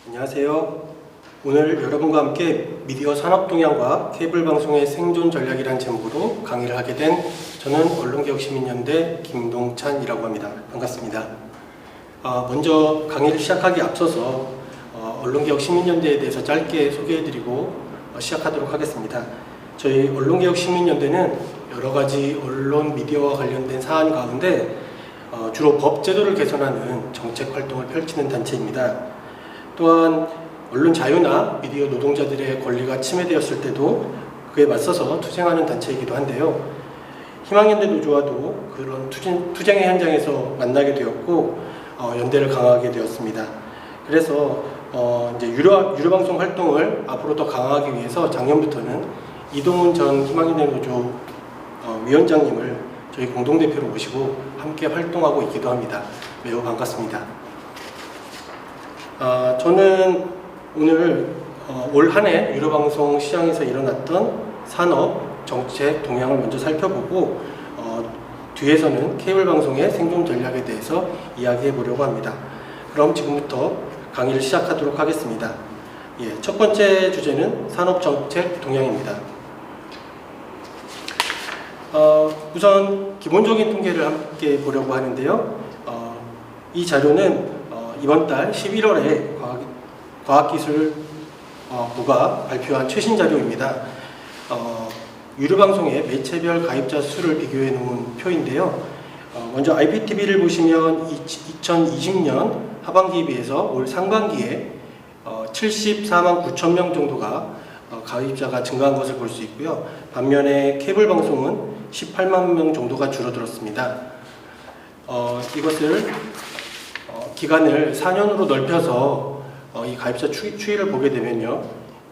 안녕하세요. 오늘 여러분과 함께 미디어 산업 동향과 케이블 방송의 생존 전략이란 제목으로 강의를 하게 된 저는 언론개혁시민연대 김동찬이라고 합니다. 반갑습니다. 먼저 강의를 시작하기 앞서서 언론개혁시민연대에 대해서 짧게 소개해드리고 시작하도록 하겠습니다. 저희 언론개혁시민연대는 여러 가지 언론 미디어와 관련된 사안 가운데 주로 법 제도를 개선하는 정책 활동을 펼치는 단체입니다. 또한 언론 자유나 미디어 노동자들의 권리가 침해되었을 때도 그에 맞서서 투쟁하는 단체이기도 한데요. 희망연대 노조와도 그런 투쟁의 현장에서 만나게 되었고 연대를 강화하게 되었습니다. 그래서 이제 유료방송 활동을 앞으로 더 강화하기 위해서 작년부터는 이동훈 전 희망연대 노조 위원장님을 저희 공동대표로 모시고 함께 활동하고 있기도 합니다. 매우 반갑습니다. 저는 오늘 올 한 해 유료방송 시장에서 일어났던 산업, 정책, 동향을 먼저 살펴보고 뒤에서는 케이블 방송의 생존 전략에 대해서 이야기해 보려고 합니다. 그럼 지금부터 강의를 시작하도록 하겠습니다. 첫 번째 주제는 산업 정책 동향입니다. 우선 기본적인 통계를 함께 보려고 하는데요. 이 자료는 이번 달 11월에 과학기술부가 발표한 최신 자료입니다. 유료방송의 매체별 가입자 수를 비교해 놓은 표인데요. 먼저 IPTV를 보시면 2020년 하반기에 비해서 올 상반기에 74만 9천 명 정도가 가입자가 증가한 것을 볼 수 있고요. 반면에 케이블 방송은 18만 명 정도가 줄어들었습니다. 이것을 기간을 4년으로 넓혀서 이 가입자 추이를 보게 되면요.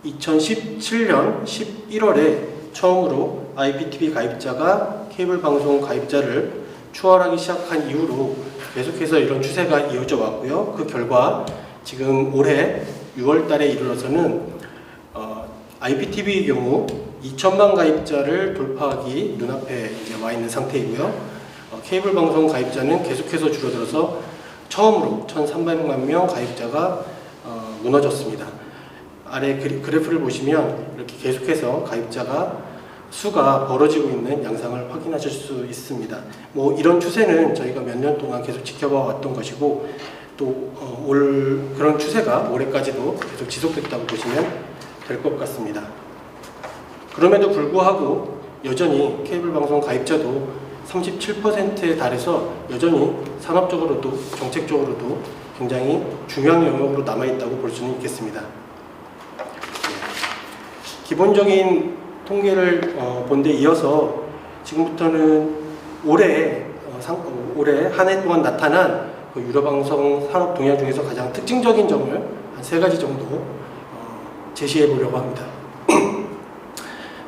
2017년 11월에 처음으로 IPTV 가입자가 케이블 방송 가입자를 추월하기 시작한 이후로 계속해서 이런 추세가 이어져 왔고요. 그 결과 지금 올해 6월 달에 이르러서는 IPTV의 경우 2천만 가입자를 돌파하기 눈앞에 이제 와 있는 상태이고요. 케이블 방송 가입자는 계속해서 줄어들어서 처음으로 1,300만 명 가입자가 무너졌습니다. 아래 그래프를 보시면 이렇게 계속해서 가입자가 수가 벌어지고 있는 양상을 확인하실 수 있습니다. 이런 추세는 저희가 몇 년 동안 계속 지켜봐 왔던 것이고 또 그런 추세가 올해까지도 계속 지속됐다고 보시면 될 것 같습니다. 그럼에도 불구하고 여전히 케이블 방송 가입자도 37%에 달해서 여전히 산업적으로도 정책적으로도 굉장히 중요한 영역으로 남아있다고 볼 수는 있겠습니다. 기본적인 통계를 본 데 이어서 지금부터는 올해 한 해 동안 나타난 그 유료방송 산업 동향 중에서 가장 특징적인 점을 한 3가지 정도 제시해 보려고 합니다.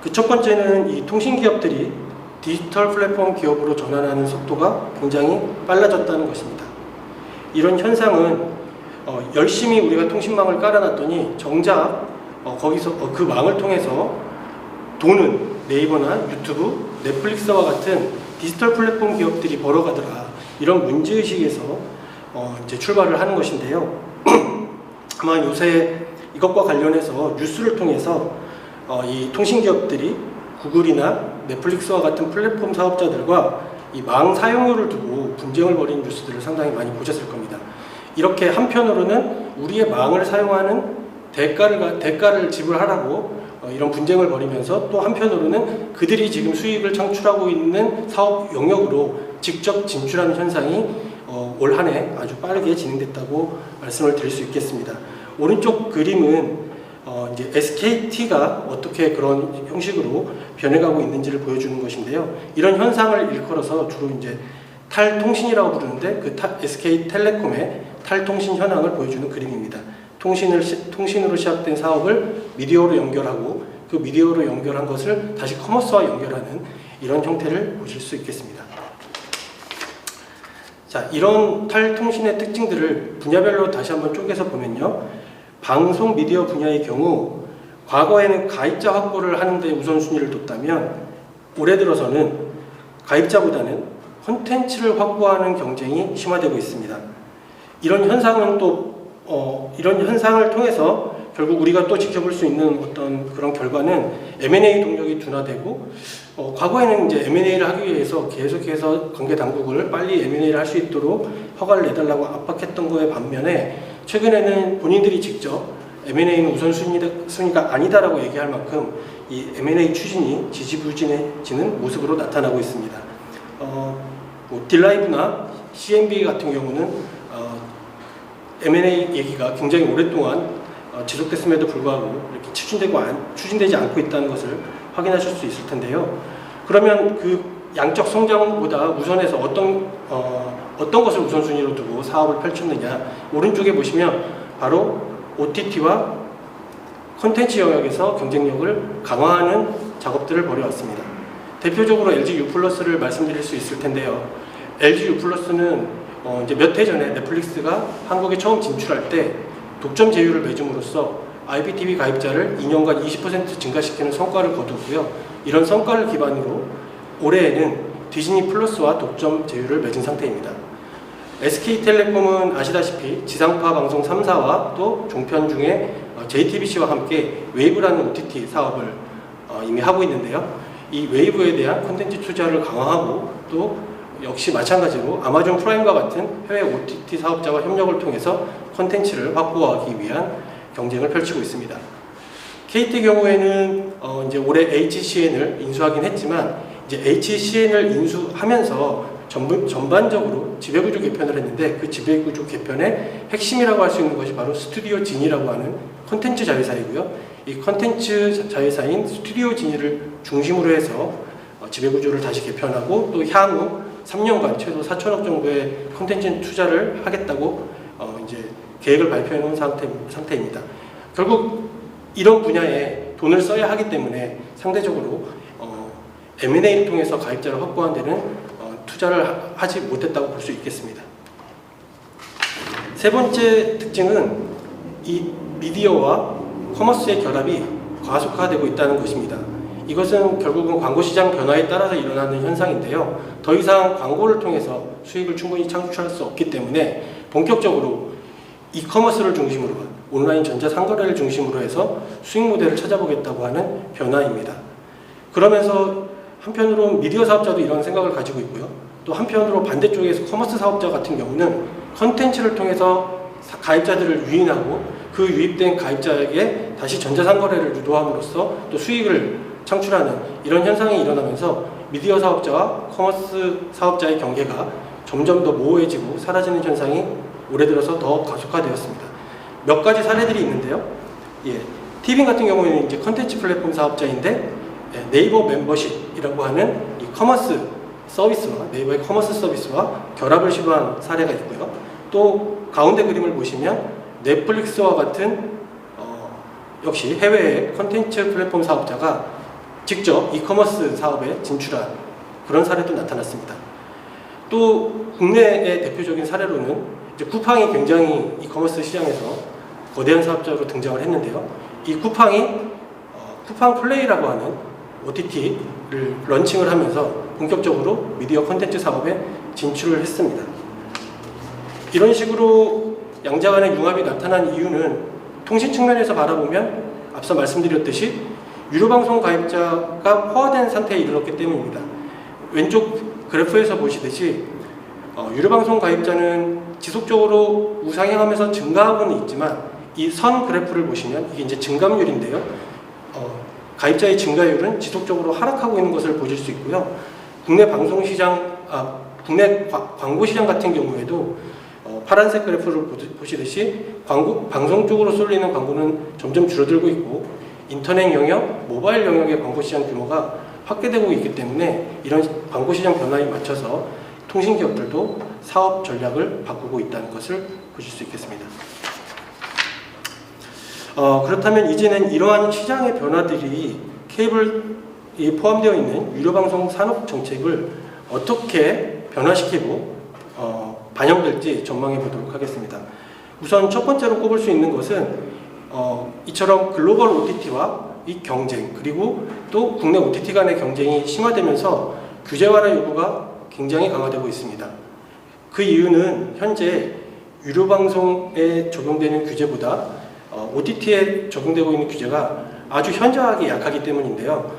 그 첫 번째는 이 통신기업들이 디지털 플랫폼 기업으로 전환하는 속도가 굉장히 빨라졌다는 것입니다. 이런 현상은 열심히 우리가 통신망을 깔아놨더니 정작 거기서 그 망을 통해서 돈은 네이버나 유튜브, 넷플릭스와 같은 디지털 플랫폼 기업들이 벌어가더라. 이런 문제의식에서 이제 출발을 하는 것인데요. 아마 요새 이것과 관련해서 뉴스를 통해서 이 통신기업들이 구글이나 넷플릭스와 같은 플랫폼 사업자들과 이 망 사용료를 두고 분쟁을 벌이는 뉴스들을 상당히 많이 보셨을 겁니다. 이렇게 한편으로는 우리의 망을 사용하는 대가를 지불하라고 이런 분쟁을 벌이면서 또 한편으로는 그들이 지금 수익을 창출하고 있는 사업 영역으로 직접 진출하는 현상이 올 한 해 아주 빠르게 진행됐다고 말씀을 드릴 수 있겠습니다. 오른쪽 그림은 이제 SKT가 어떻게 그런 형식으로 변해가고 있는지를 보여주는 것인데요. 이런 현상을 일컬어서 주로 이제 탈통신이라고 부르는데 그 SK텔레콤의 탈통신 현황을 보여주는 그림입니다. 통신으로 시작된 사업을 미디어로 연결하고 그 미디어로 연결한 것을 다시 커머스와 연결하는 이런 형태를 보실 수 있겠습니다. 자, 이런 탈통신의 특징들을 분야별로 다시 한번 쪼개서 보면요. 방송 미디어 분야의 경우 과거에는 가입자 확보를 하는데 우선순위를 뒀다면 올해 들어서는 가입자보다는 콘텐츠를 확보하는 경쟁이 심화되고 있습니다. 이런 현상은 또 이런 현상을 통해서 결국 우리가 또 지켜볼 수 있는 어떤 그런 결과는 M&A 동력이 둔화되고 과거에는 이제 M&A를 하기 위해서 계속해서 관계 당국을 빨리 M&A를 할 수 있도록 허가를 내달라고 압박했던 거에 반면에 최근에는 본인들이 직접 M&A는 우선순위가 아니다라고 얘기할 만큼 이 M&A 추진이 지지부진해지는 모습으로 나타나고 있습니다. 딜라이브나 CMB 같은 경우는 M&A 얘기가 굉장히 오랫동안 지속됐음에도 불구하고 이렇게 추진되지 않고 있다는 것을 확인하실 수 있을 텐데요. 그러면 그 양적 성장보다 우선해서 어떤 것을 우선순위로 두고 사업을 펼쳤느냐, 오른쪽에 보시면 바로 OTT와 콘텐츠 영역에서 경쟁력을 강화하는 작업들을 벌여왔습니다. 대표적으로 LG U+를 말씀드릴 수 있을 텐데요. LG U+는 이제 몇 해 전에 넷플릭스가 한국에 처음 진출할 때 독점 제휴를 맺음으로써 IPTV 가입자를 2년간 20% 증가시키는 성과를 거두었고요. 이런 성과를 기반으로 올해에는 디즈니 플러스와 독점 제휴를 맺은 상태입니다. SK텔레콤은 아시다시피 지상파 방송 3사와 또 종편 중에 JTBC와 함께 웨이브라는 OTT 사업을 이미 하고 있는데요. 이 웨이브에 대한 콘텐츠 투자를 강화하고 또 역시 마찬가지로 아마존 프라임과 같은 해외 OTT 사업자와 협력을 통해서 콘텐츠를 확보하기 위한 경쟁을 펼치고 있습니다. KT 경우에는 이제 올해 HCN을 인수하긴 했지만 이제 HCN을 인수하면서 전반적으로 지배구조 개편을 했는데 그 지배구조 개편의 핵심이라고 할 수 있는 것이 바로 스튜디오 지니라고 하는 콘텐츠 자회사이고요. 이 콘텐츠 자회사인 스튜디오 지니를 중심으로 해서 지배구조를 다시 개편하고 또 향후 3년간 최소 4천억 정도의 콘텐츠 투자를 하겠다고 이제 계획을 발표해 놓은 상태입니다. 결국 이런 분야에 돈을 써야 하기 때문에 상대적으로 M&A를 통해서 가입자를 확보한 데는 투자를 하지 못했다고 볼 수 있겠습니다. 세 번째 특징은 이 미디어와 커머스의 결합이 가속화되고 있다는 것입니다. 이것은 결국은 광고시장 변화에 따라서 일어나는 현상인데요. 더 이상 광고를 통해서 수익을 충분히 창출할 수 없기 때문에 본격적으로 이커머스를 중심으로 한 온라인 전자상거래를 중심으로 해서 수익 모델을 찾아보겠다고 하는 변화입니다. 그러면서 한편으로 미디어 사업자도 이런 생각을 가지고 있고요. 또 한편으로 반대쪽에서 커머스 사업자 같은 경우는 컨텐츠를 통해서 가입자들을 유인하고 그 유입된 가입자에게 다시 전자상거래를 유도함으로써 또 수익을 창출하는 이런 현상이 일어나면서 미디어 사업자와 커머스 사업자의 경계가 점점 더 모호해지고 사라지는 현상이 올해 들어서 더 가속화되었습니다. 몇 가지 사례들이 있는데요. 티빙 같은 경우에는 이제 컨텐츠 플랫폼 사업자인데 네이버 멤버십이라고 하는 이 커머스 서비스와 네이버의 커머스 서비스와 결합을 시도한 사례가 있고요. 또 가운데 그림을 보시면 넷플릭스와 같은 역시 해외의 컨텐츠 플랫폼 사업자가 직접 이커머스 사업에 진출한 그런 사례도 나타났습니다. 또 국내의 대표적인 사례로는 이제 쿠팡이 굉장히 이커머스 시장에서 거대한 사업자로 등장을 했는데요. 이 쿠팡이 쿠팡 플레이라고 하는 OTT를 런칭을 하면서 본격적으로 미디어 콘텐츠 사업에 진출을 했습니다. 이런 식으로 양자 간의 융합이 나타난 이유는 통신 측면에서 바라보면 앞서 말씀드렸듯이 유료방송 가입자가 포화된 상태에 이르렀기 때문입니다. 왼쪽 그래프에서 보시듯이 유료방송 가입자는 지속적으로 우상향하면서 증가하고는 있지만 이 선 그래프를 보시면 이게 이제 증감률인데요. 가입자의 증가율은 지속적으로 하락하고 있는 것을 보실 수 있고요. 국내 국내 광고 시장 같은 경우에도 파란색 그래프를 보시듯이 방송 쪽으로 쏠리는 광고는 점점 줄어들고 있고 인터넷 영역, 모바일 영역의 광고 시장 규모가 확대되고 있기 때문에 이런 광고 시장 변화에 맞춰서 통신 기업들도 사업 전략을 바꾸고 있다는 것을 보실 수 있겠습니다. 그렇다면 이제는 이러한 시장의 변화들이 케이블이 포함되어 있는 유료방송 산업 정책을 어떻게 변화시키고 반영될지 전망해 보도록 하겠습니다. 우선 첫 번째로 꼽을 수 있는 것은 이처럼 글로벌 OTT와 이 경쟁 그리고 또 국내 OTT 간의 경쟁이 심화되면서 규제 완화 요구가 굉장히 강화되고 있습니다. 그 이유는 현재 유료방송에 적용되는 규제보다 OTT에 적용되고 있는 규제가 아주 현저하게 약하기 때문인데요.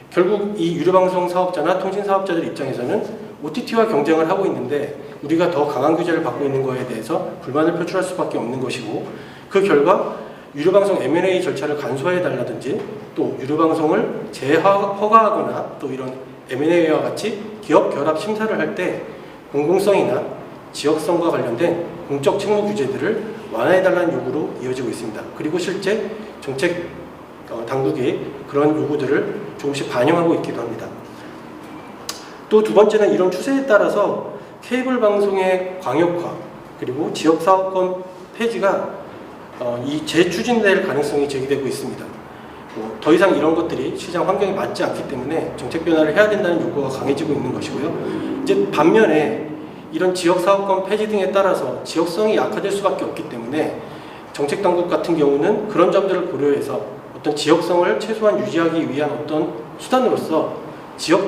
결국 이 유료방송 사업자나 통신사업자들 입장에서는 OTT와 경쟁을 하고 있는데 우리가 더 강한 규제를 받고 있는 것에 대해서 불만을 표출할 수밖에 없는 것이고, 그 결과 유료방송 M&A 절차를 간소화해달라든지 또 유료방송을 재허가하거나 또 이런 M&A와 같이 기업 결합 심사를 할 때 공공성이나 지역성과 관련된 공적 책무 규제들을 완화해달라는 요구로 이어지고 있습니다. 그리고 실제 정책 당국이 그런 요구들을 조금씩 반영하고 있기도 합니다. 또 두 번째는 이런 추세에 따라서 케이블 방송의 광역화 그리고 지역사업권 폐지가 재추진될 가능성이 제기되고 있습니다. 더 이상 이런 것들이 시장 환경에 맞지 않기 때문에 정책 변화를 해야 된다는 요구가 강해지고 있는 것이고요. 이제 반면에 이런 지역사업권 폐지 등에 따라서 지역성이 약화될 수밖에 없기 때문에 정책 당국 같은 경우는 그런 점들을 고려해서 어떤 지역성을 최소한 유지하기 위한 어떤 수단으로서 지역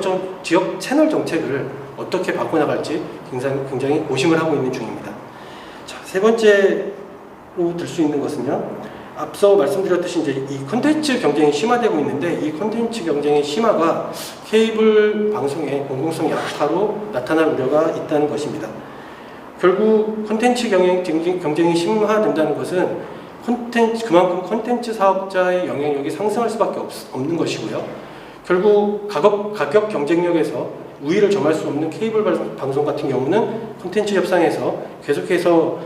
채널 정책을 어떻게 바꿔나갈지 굉장히 고심을 하고 있는 중입니다. 자, 세 번째로 들 수 있는 것은요. 앞서 말씀드렸듯이 이제 이 콘텐츠 경쟁이 심화되고 있는데 이 콘텐츠 경쟁의 심화가 케이블 방송의 공공성 약화로 나타날 우려가 있다는 것입니다. 결국 콘텐츠 경쟁이 심화된다는 것은 그만큼 콘텐츠 사업자의 영향력이 상승할 수밖에 없는 것이고요. 결국 가격 경쟁력에서 우위를 점할 수 없는 케이블 방송 같은 경우는 콘텐츠 협상에서 계속해서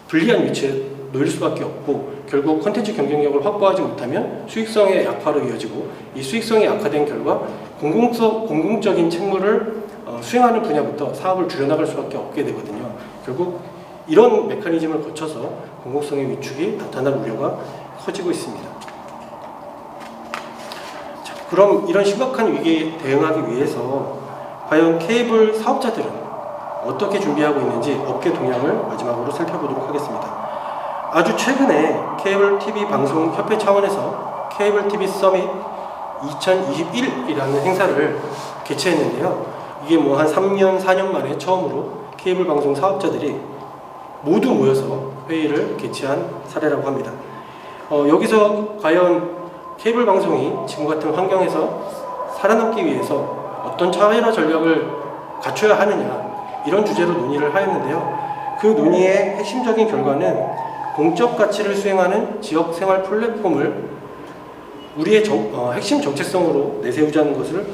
불리한 위치에 놓일 수밖에 없고, 결국 콘텐츠 경쟁력을 확보하지 못하면 수익성의 약화로 이어지고, 이 수익성이 약화된 결과 공공적인 책무를 수행하는 분야부터 사업을 줄여나갈 수밖에 없게 되거든요. 결국 이런 메커니즘을 거쳐서 공공성의 위축이 나타날 우려가 커지고 있습니다. 자, 그럼 이런 심각한 위기에 대응하기 위해서 과연 케이블 사업자들은 어떻게 준비하고 있는지 업계 동향을 마지막으로 살펴보도록 하겠습니다. 아주 최근에 케이블 TV 방송 협회 차원에서 케이블 TV 서밋 2021이라는 행사를 개최했는데요. 이게 뭐 한 3년, 4년 만에 처음으로 케이블 방송 사업자들이 모두 모여서 회의를 개최한 사례라고 합니다. 여기서 과연 케이블 방송이 지금 같은 환경에서 살아남기 위해서 어떤 차별화 전략을 갖춰야 하느냐, 이런 주제로 논의를 하였는데요. 그 논의의 핵심적인 결과는 공적 가치를 수행하는 지역 생활 플랫폼을 우리의 핵심 정체성으로 내세우자는 것을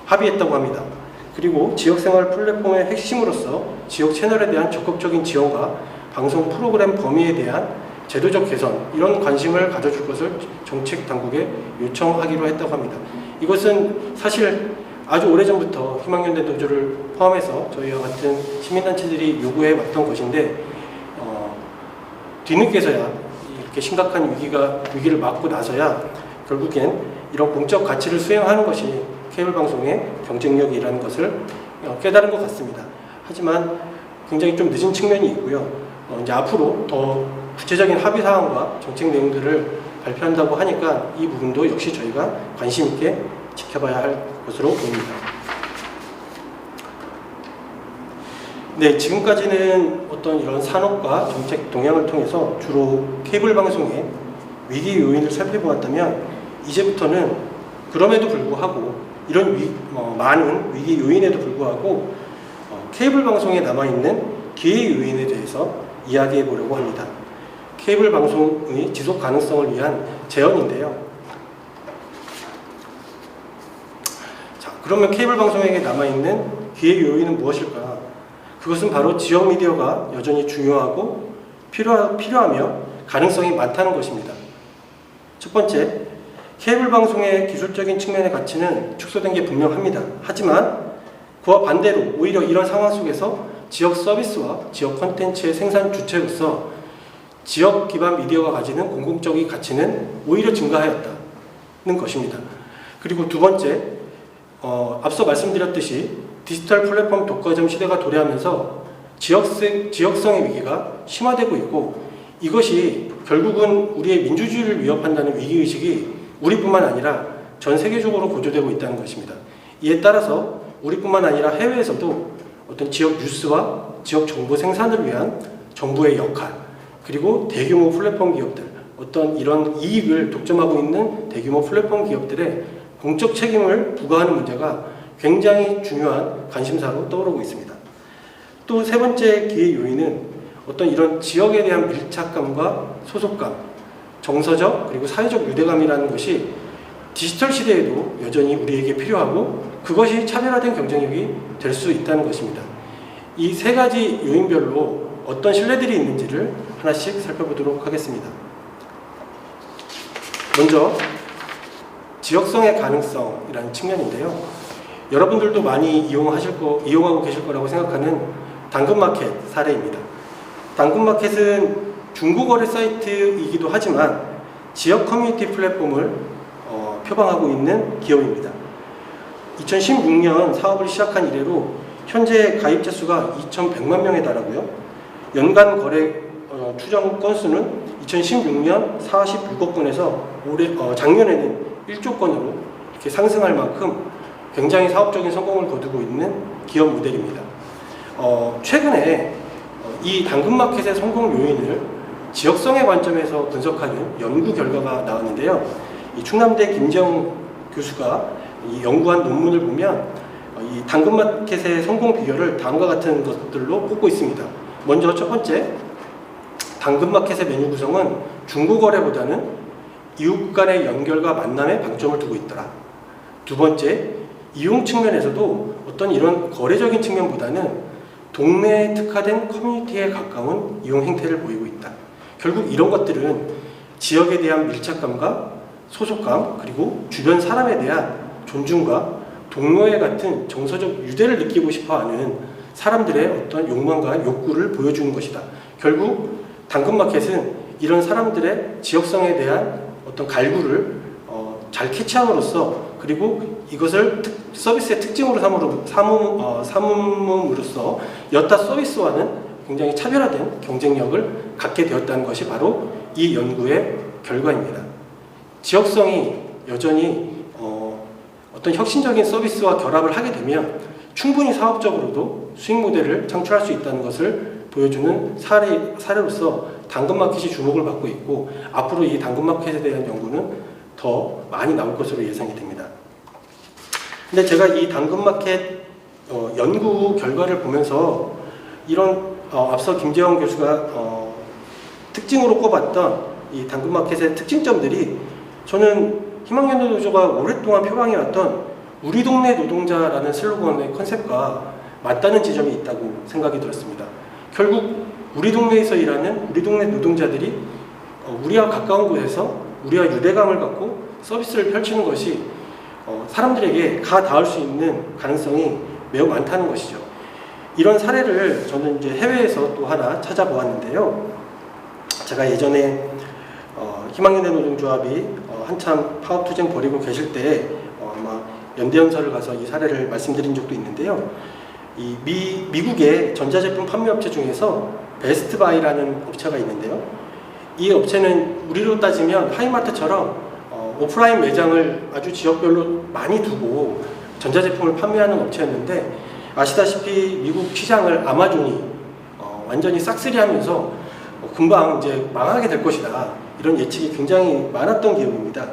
합의했다고 합니다. 그리고 지역 생활 플랫폼의 핵심으로서 지역 채널에 대한 적극적인 지원과 방송 프로그램 범위에 대한 제도적 개선, 이런 관심을 가져줄 것을 정책 당국에 요청하기로 했다고 합니다. 이것은 사실 아주 오래전부터 희망연대 노조를 포함해서 저희와 같은 시민단체들이 요구해 왔던 것인데, 뒤늦게서야 이렇게 심각한 위기를 맞고 나서야 결국엔 이런 공적 가치를 수행하는 것이 케이블 방송의 경쟁력이라는 것을 깨달은 것 같습니다. 하지만 굉장히 좀 늦은 측면이 있고요. 이제 앞으로 더 구체적인 합의 사항과 정책 내용들을 발표한다고 하니까 이 부분도 역시 저희가 관심 있게 지켜봐야 할 것으로 보입니다. 네, 지금까지는 어떤 이런 산업과 정책 동향을 통해서 주로 케이블 방송의 위기 요인을 살펴보았다면, 이제부터는 그럼에도 불구하고 이런 많은 위기 요인에도 불구하고 케이블 방송에 남아있는 기회 요인에 대해서 이야기해 보려고 합니다. 케이블 방송의 지속 가능성을 위한 제언인데요. 자, 그러면 케이블 방송에게 남아있는 기회 요인은 무엇일까? 그것은 바로 지역 미디어가 여전히 중요하고 필요하며 가능성이 많다는 것입니다. 첫 번째, 케이블 방송의 기술적인 측면의 가치는 축소된 게 분명합니다. 하지만 그와 반대로 오히려 이런 상황 속에서 지역 서비스와 지역 콘텐츠의 생산 주체로서 지역 기반 미디어가 가지는 공공적인 가치는 오히려 증가하였다는 것입니다. 그리고 두 번째, 앞서 말씀드렸듯이 디지털 플랫폼 독과점 시대가 도래하면서 지역성의 위기가 심화되고 있고, 이것이 결국은 우리의 민주주의를 위협한다는 위기의식이 우리뿐만 아니라 전 세계적으로 고조되고 있다는 것입니다. 이에 따라서 우리뿐만 아니라 해외에서도 어떤 지역 뉴스와 지역 정보 생산을 위한 정부의 역할, 그리고 대규모 플랫폼 기업들, 어떤 이런 이익을 독점하고 있는 대규모 플랫폼 기업들의 공적 책임을 부과하는 문제가 굉장히 중요한 관심사로 떠오르고 있습니다. 또 세 번째 기회 요인은 어떤 이런 지역에 대한 밀착감과 소속감, 정서적 그리고 사회적 유대감이라는 것이 디지털 시대에도 여전히 우리에게 필요하고 그것이 차별화된 경쟁력이 될 수 있다는 것입니다. 이 세 가지 요인별로 어떤 신뢰들이 있는지를 하나씩 살펴보도록 하겠습니다. 먼저 지역성의 가능성이라는 측면인데요. 여러분들도 많이 이용하고 계실 거라고 생각하는 당근마켓 사례입니다. 당근마켓은 중고거래 사이트이기도 하지만 지역 커뮤니티 플랫폼을 표방하고 있는 기업입니다. 2016년 사업을 시작한 이래로 현재 가입자 수가 2,100만 명에 달하고요. 연간 거래 추정 건수는 2016년 46억 건에서 작년에는 1조 건으로 이렇게 상승할 만큼 굉장히 사업적인 성공을 거두고 있는 기업 모델입니다. 최근에 이 당근마켓의 성공 요인을 지역성의 관점에서 분석하는 연구 결과가 나왔는데요. 이 충남대 김재영 교수가 이 연구한 논문을 보면 이 당근마켓의 성공 비결을 다음과 같은 것들로 꼽고 있습니다. 먼저 첫 번째, 당근마켓의 메뉴 구성은 중고거래보다는 이웃 간의 연결과 만남에 방점을 두고 있더라. 두 번째, 이용 측면에서도 어떤 이런 거래적인 측면보다는 동네에 특화된 커뮤니티에 가까운 이용 행태를 보이고 있다. 결국 이런 것들은 지역에 대한 밀착감과 소속감, 그리고 주변 사람에 대한 존중과 동료애 같은 정서적 유대를 느끼고 싶어하는 사람들의 어떤 욕망과 욕구를 보여주는 것이다. 결국 당근마켓은 이런 사람들의 지역성에 대한 어떤 갈구를 잘 캐치함으로써, 그리고 이것을 서비스의 특징으로 삼음으로써 여타 서비스와는 굉장히 차별화된 경쟁력을 갖게 되었다는 것이 바로 이 연구의 결과입니다. 지역성이 여전히 어떤 혁신적인 서비스와 결합을 하게 되면 충분히 사업적으로도 수익 모델을 창출할 수 있다는 것을 보여주는 사례로서 당근마켓이 주목을 받고 있고, 앞으로 이 당근마켓에 대한 연구는 더 많이 나올 것으로 예상이 됩니다. 근데 제가 이 당근마켓 연구 결과를 보면서 이런 앞서 김재원 교수가 특징으로 꼽았던 이 당근마켓의 특징점들이, 저는 희망연대 노조가 오랫동안 표방해왔던 우리 동네 노동자라는 슬로건의 컨셉과 맞닿는 지점이 있다고 생각이 들었습니다. 결국 우리 동네에서 일하는 우리 동네 노동자들이 우리와 가까운 곳에서 우리와 유대감을 갖고 서비스를 펼치는 것이 사람들에게 닿을 수 있는 가능성이 매우 많다는 것이죠. 이런 사례를 저는 이제 해외에서 또 하나 찾아보았는데요. 제가 예전에 희망연대 노동조합이 한참 파업투쟁 벌이고 계실 때 아마 연대연설을 가서 이 사례를 말씀드린 적도 있는데요. 이 미국의 전자제품 판매업체 중에서 베스트바이라는 업체가 있는데요. 이 업체는 우리로 따지면 하이마트처럼 오프라인 매장을 아주 지역별로 많이 두고 전자제품을 판매하는 업체였는데, 아시다시피 미국 시장을 아마존이 완전히 싹쓸이하면서 금방 이제 망하게 될 것이다, 이런 예측이 굉장히 많았던 기업입니다.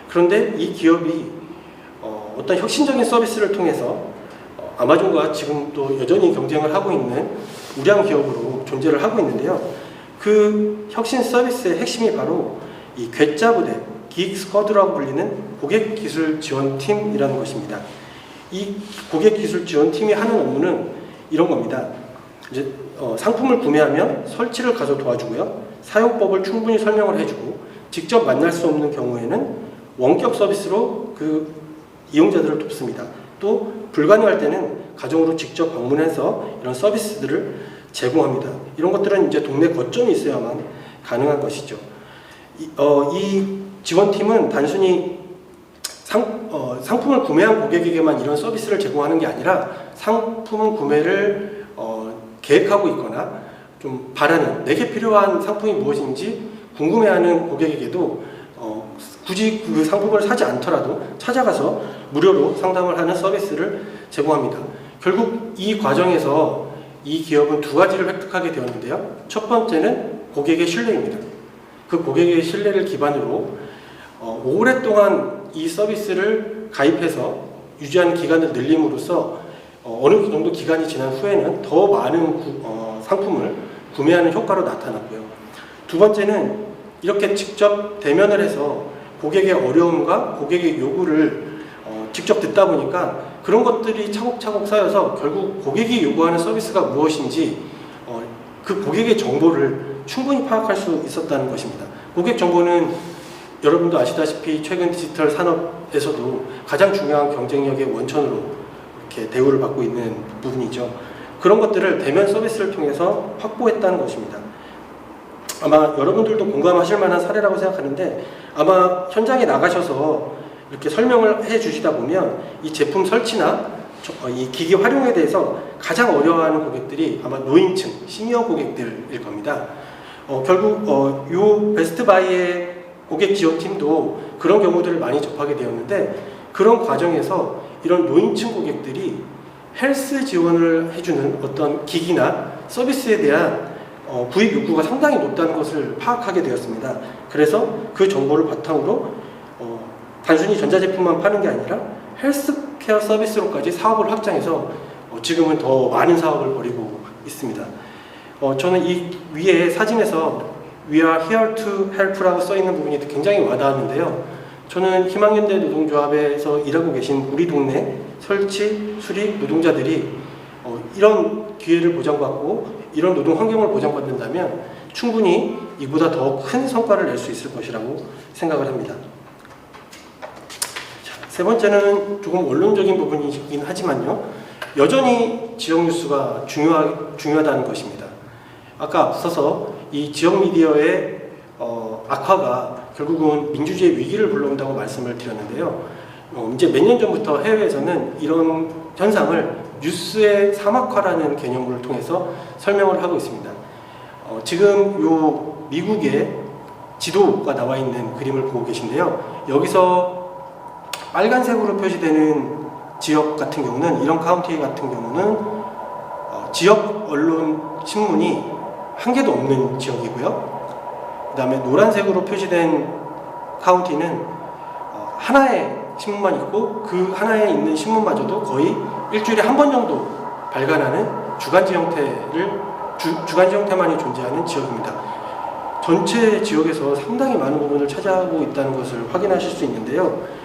그런데 이 기업이 어떤 혁신적인 서비스를 통해서 아마존과 지금 또 여전히 경쟁을 하고 있는 우량 기업으로 존재를 하고 있는데요. 그 혁신 서비스의 핵심이 바로 이 괴짜부대, 기익스쿼드라고 불리는 고객기술지원팀이라는 것입니다. 이 고객기술지원팀이 하는 업무는 이런 겁니다. 이제 상품을 구매하면 설치를 가서 도와주고요. 사용법을 충분히 설명을 해주고, 직접 만날 수 없는 경우에는 원격 서비스로 그 이용자들을 돕습니다. 또 불가능할 때는 가정으로 직접 방문해서 이런 서비스들을 제공합니다. 이런 것들은 이제 동네 거점이 있어야만 가능한 것이죠. 이 지원팀은 단순히 상품을 구매한 고객에게만 이런 서비스를 제공하는 게 아니라 상품 구매를 계획하고 있거나 좀 바라는, 내게 필요한 상품이 무엇인지 궁금해하는 고객에게도 굳이 그 상품을 사지 않더라도 찾아가서 무료로 상담을 하는 서비스를 제공합니다. 결국 이 과정에서 이 기업은 두 가지를 획득하게 되었는데요. 첫 번째는 고객의 신뢰입니다. 그 고객의 신뢰를 기반으로 오랫동안 이 서비스를 가입해서 유지하는 기간을 늘림으로써 어느 정도 기간이 지난 후에는 더 많은 상품을 구매하는 효과로 나타났고요. 두 번째는 이렇게 직접 대면을 해서 고객의 어려움과 고객의 요구를 직접 듣다 보니까 그런 것들이 차곡차곡 쌓여서 결국 고객이 요구하는 서비스가 무엇인지 그 고객의 정보를 충분히 파악할 수 있었다는 것입니다. 고객 정보는 여러분도 아시다시피 최근 디지털 산업에서도 가장 중요한 경쟁력의 원천으로 이렇게 대우를 받고 있는 부분이죠. 그런 것들을 대면 서비스를 통해서 확보했다는 것입니다. 아마 여러분들도 공감하실 만한 사례라고 생각하는데 아마 현장에 나가셔서 이렇게 설명을 해 주시다 보면 이 제품 설치나 이 기기 활용에 대해서 가장 어려워하는 고객들이 아마 노인층, 시니어 고객들일 겁니다. 결국 요 베스트바이의 고객 지원팀도 그런 경우들을 많이 접하게 되었는데 그런 과정에서 이런 노인층 고객들이 헬스 지원을 해주는 어떤 기기나 서비스에 대한 구입 욕구가 상당히 높다는 것을 파악하게 되었습니다. 그래서 그 정보를 바탕으로 단순히 전자제품만 파는 게 아니라 헬스케어 서비스로까지 사업을 확장해서 지금은 더 많은 사업을 벌이고 있습니다. 저는 이 위에 사진에서 We are here to help라고 써있는 부분이 굉장히 와닿았는데요. 저는 희망현대 노동조합에서 일하고 계신 우리 동네 설치, 수리 노동자들이 이런 기회를 보장받고 이런 노동 환경을 보장받는다면 충분히 이보다 더 큰 성과를 낼 수 있을 것이라고 생각을 합니다. 세 번째는 조금 원론적인 부분이긴 하지만요. 여전히 지역 뉴스가 중요하다는 것입니다. 아까 앞서서 이 지역 미디어의 악화가 결국은 민주주의의 위기를 불러온다고 말씀을 드렸는데요. 이제 몇 년 전부터 해외에서는 이런 현상을 뉴스의 사막화라는 개념을 통해서 설명을 하고 있습니다. 지금 요 미국의 지도가 나와 있는 그림을 보고 계신데요. 여기서 빨간색으로 표시되는 지역 같은 경우는 이런 카운티 같은 경우는 지역 언론 신문이 한 개도 없는 지역이고요. 그 다음에 노란색으로 표시된 카운티는 하나의 신문만 있고 그 하나에 있는 신문마저도 거의 일주일에 한 번 정도 발간하는 주간지 형태만이 존재하는 지역입니다. 전체 지역에서 상당히 많은 부분을 차지하고 있다는 것을 확인하실 수 있는데요.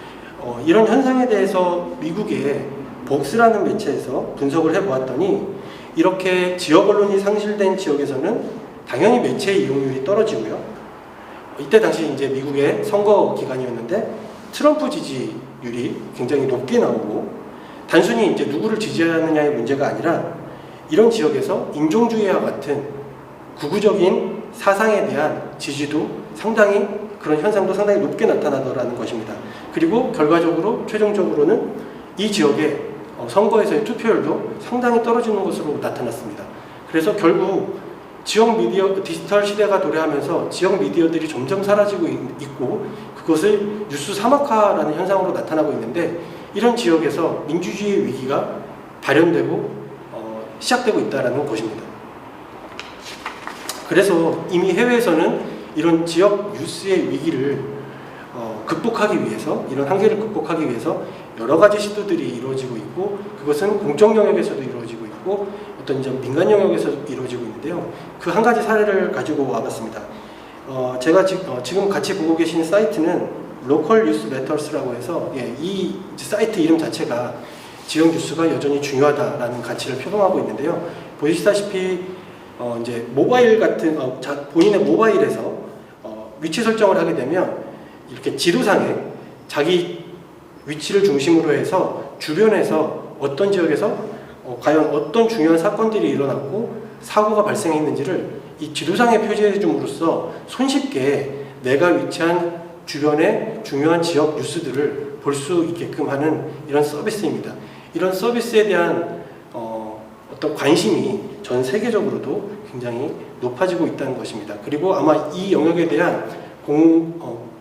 이런 현상에 대해서 미국의 복스라는 매체에서 분석을 해보았더니 이렇게 지역 언론이 상실된 지역에서는 당연히 매체 이용률이 떨어지고요. 이때 당시 이제 미국의 선거 기간이었는데 트럼프 지지율이 굉장히 높게 나오고 단순히 이제 누구를 지지하느냐의 문제가 아니라 이런 지역에서 인종주의와 같은 극우적인 사상에 대한 지지도 상당히 그런 현상도 상당히 높게 나타나더라는 것입니다. 그리고 결과적으로 최종적으로는 이 지역의 선거에서의 투표율도 상당히 떨어지는 것으로 나타났습니다. 그래서 결국 지역 미디어, 디지털 시대가 도래하면서 지역 미디어들이 점점 사라지고 있고 그것을 뉴스 사막화라는 현상으로 나타나고 있는데 이런 지역에서 민주주의 위기가 발현되고 시작되고 있다는 것입니다. 그래서 이미 해외에서는 이런 지역 뉴스의 위기를 극복하기 위해서, 이런 한계를 극복하기 위해서 여러 가지 시도들이 이루어지고 있고 그것은 공적 영역에서도 이루어지고 있고 어떤 이제 민간 영역에서도 이루어지고 있는데요. 그 한 가지 사례를 가지고 와봤습니다. 제가 지금 같이 보고 계신 사이트는 로컬 뉴스 매터스라고 해서 이 사이트 이름 자체가 지역 뉴스가 여전히 중요하다라는 가치를 표방하고 있는데요. 보시다시피 이제 모바일 같은 본인의 모바일에서 위치 설정을 하게 되면 이렇게 지도상에 자기 위치를 중심으로 해서 주변에서 어떤 지역에서 과연 어떤 중요한 사건들이 일어났고 사고가 발생했는지를 이 지도상에 표시해 줌으로써 손쉽게 내가 위치한 주변의 중요한 지역 뉴스들을 볼 수 있게끔 하는 이런 서비스입니다. 이런 서비스에 대한 어떤 관심이 전 세계적으로도 굉장히 높아지고 있다는 것입니다. 그리고 아마 이 영역에 대한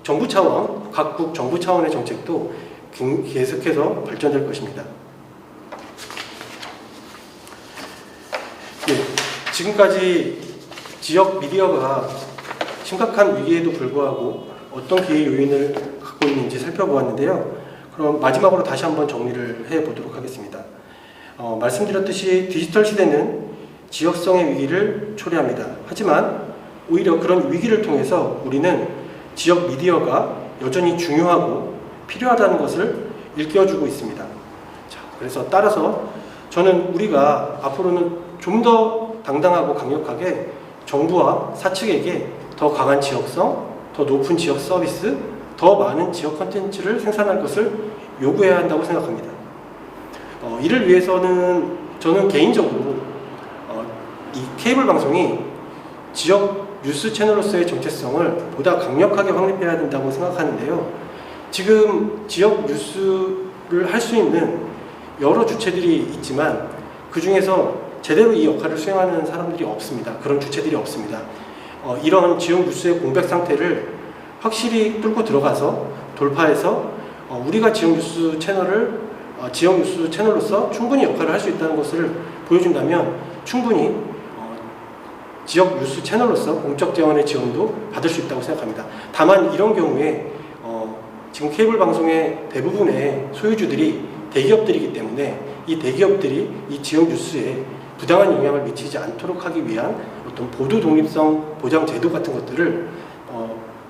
정부 차원, 각국 정부 차원의 정책도 계속해서 발전될 것입니다. 지금까지 지역 미디어가 심각한 위기에도 불구하고 어떤 기회 요인을 갖고 있는지 살펴보았는데요. 그럼 마지막으로 다시 한번 정리를 해보도록 하겠습니다. 말씀드렸듯이 디지털 시대는 지역성의 위기를 초래합니다. 하지만 오히려 그런 위기를 통해서 우리는 지역 미디어가 여전히 중요하고 필요하다는 것을 일깨워주고 있습니다. 자, 그래서 따라서 저는 우리가 앞으로는 좀 더 당당하고 강력하게 정부와 사측에게 더 강한 지역성, 더 높은 지역 서비스, 더 많은 지역 콘텐츠를 생산할 것을 요구해야 한다고 생각합니다. 이를 위해서는 저는 개인적으로 이 케이블 방송이 지역 뉴스 채널로서의 정체성을 보다 강력하게 확립해야 된다고 생각하는데요. 지금 지역 뉴스를 할 수 있는 여러 주체들이 있지만 그 중에서 제대로 이 역할을 수행하는 사람들이 없습니다. 그런 주체들이 없습니다. 이런 지역 뉴스의 공백 상태를 확실히 뚫고 들어가서 돌파해서 우리가 지역 뉴스 채널로서 충분히 역할을 할 수 있다는 것을 보여준다면 충분히 지역 뉴스 채널로서 공적 재원의 지원도 받을 수 있다고 생각합니다. 다만 이런 경우에 지금 케이블 방송의 대부분의 소유주들이 대기업들이기 때문에 이 대기업들이 이 지역 뉴스에 부당한 영향을 미치지 않도록 하기 위한 어떤 보도 독립성 보장 제도 같은 것들을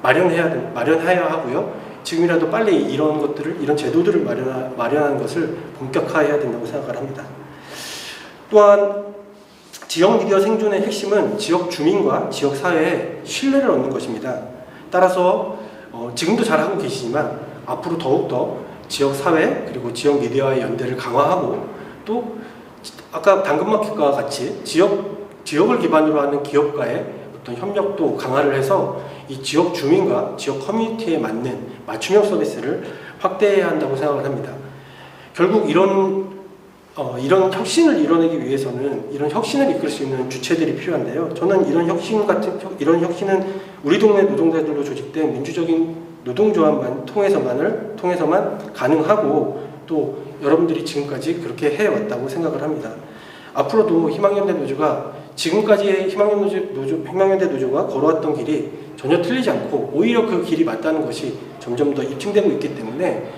마련해야 하고요. 지금이라도 빨리 이런 제도들을 마련하는 것을 본격화해야 된다고 생각을 합니다. 또한 지역 미디어 생존의 핵심은 지역 주민과 지역 사회에 신뢰를 얻는 것입니다. 따라서 지금도 잘하고 계시지만 앞으로 더욱더 지역 사회 그리고 지역 미디어와의 연대를 강화하고 또 아까 당근마켓과 같이 지역을 기반으로 하는 기업과의 어떤 협력도 강화를 해서 이 지역 주민과 지역 커뮤니티에 맞는 맞춤형 서비스를 확대해야 한다고 생각을 합니다. 결국 이런 혁신을 이뤄내기 위해서는 이런 혁신을 이끌 수 있는 주체들이 필요한데요. 저는 이런 혁신은 우리 동네 노동자들로 조직된 민주적인 노동조합만 통해서만 가능하고 또 여러분들이 지금까지 그렇게 해왔다고 생각을 합니다. 앞으로도 희망연대 노조가 지금까지의 희망연대 노조가 걸어왔던 길이 전혀 틀리지 않고 오히려 그 길이 맞다는 것이 점점 더 입증되고 있기 때문에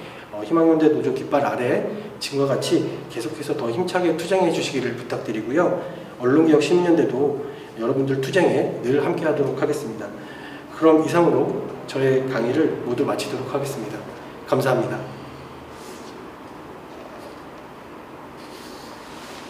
희망연대 노조 깃발 아래 지금과 같이 계속해서 더 힘차게 투쟁해 주시기를 부탁드리고요. 언론개혁 시민연대도 여러분들 투쟁에 늘 함께하도록 하겠습니다. 그럼 이상으로 저의 강의를 모두 마치도록 하겠습니다. 감사합니다.